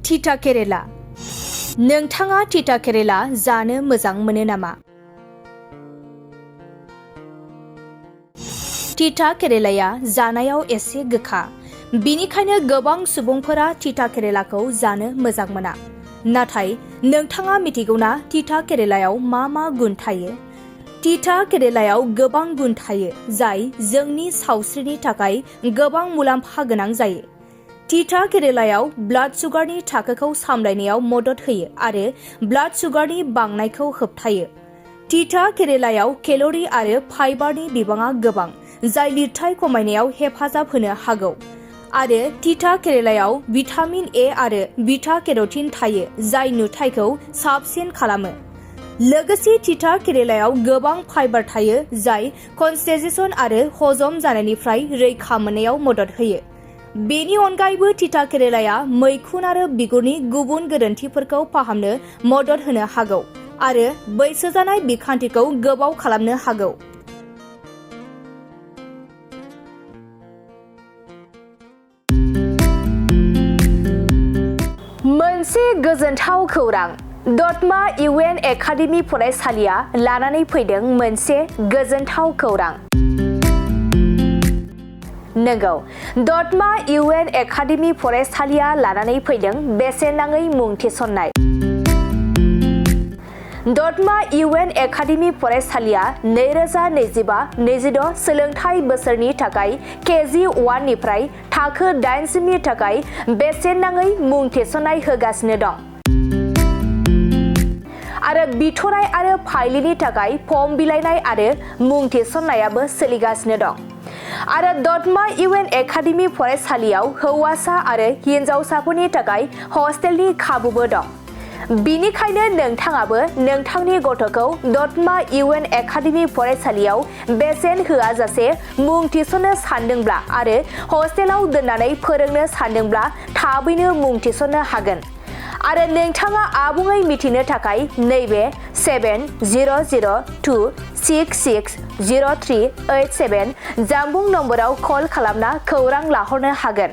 तिता केरेला। नोंथाङा तिता केरेला जानो मोजां मोनो नामा? तिता केरेलाया जानायाव एसे गोखा, बिनिखायनो गोबां सुबुंफोरा तिता केरेलाखौ जानो मोजां मोना। नाथाय नोंथाङा मिथिगौना तिता केरेलायाव मा गुन थायो? तिता केरेलायाव गोबां गुन थायो जाय जोंनि सावस्रिनि थाखाय गोबां मुलाम्फा गोनां जायो। तिता केरेलायाव ब्लाड सुगारनि थाखोखौ सामलायनायाव मदद होयो आरो ब्लाड सुगारनि बांनायखौ होबथायो। तिता केरेलायाव केल'रि आरो फाइबारनि बिबाङा गोबां, जाय लिरथाय खमायनायाव हेफाजाब होनो हागौ। आरो तिता केरेलायाव भिटामिन ए आरो बिटा केर'टिन थायो, जाय नुथायखौ साबसिन खालामो। लोगोसे तिता केरेलायाव गोबां फाइबार थायो, जाय कनस्टिपेशन आरो हजम जानायनिफ्राय रैखा मोननायाव मदद होयो। बेनि अनगायैबो तिता केरेलाया मैखुन आरो बिगुरनि गुबुन गोरोन्थिफोरखौ फाहामनो मदद होनो हागौ आरो बैसो जानाय बिखान्थिखौ गोबाव खालामनो हागौ। मोनसे गोजोनथाव खौरां! दतमा इउएन एकाडेमि फरायसालिया लानानै फैदों मोनसे गोजोनथाव खौरां। नंगौ, दतमा इउएन एकाडेमि फरायसालिया लानानै फैदों बेसेन नाङै मुं थिसननाय। दतमा इउएन एकाडेमि फरायसालिया 2025-26 सोलोंथाइ बोसोरनि थाखाय KG1 निफ्राय थाखो 8 सिमनि थाखाय बेसेन नाङै मुं थिसननाय होगासिनो दं। आरो बिथराय आरो फाइलिनि थाखाय फर्म बिलाइनाय आरो मुं थिसननायाबो सोलिगासिनो दं। आरो दतमा इउएन एकाडेमि फरायसालियाव हौवासा आरो हिनजावसाफोरनि थाखाय हस्टेलनि खाबुबो दं। बिनिखायनो नोंथाङाबो नोंथांनि गथ'खौ दतमा इउएन एकाडेमि फरायसालियाव बेसेन होआजासे मुं थिसननो सानदोंब्ला आरो हस्टेलाव दोननानै फोरोंनो सानदोंब्ला थाबैनो मुं थिसननो हागोन। आरो नोंथाङा आबुङै मिथिनो थाखाय नैबे 7002660387 जानबुं नम्बराव कल खालामना खौरां लाहरनो हागोन।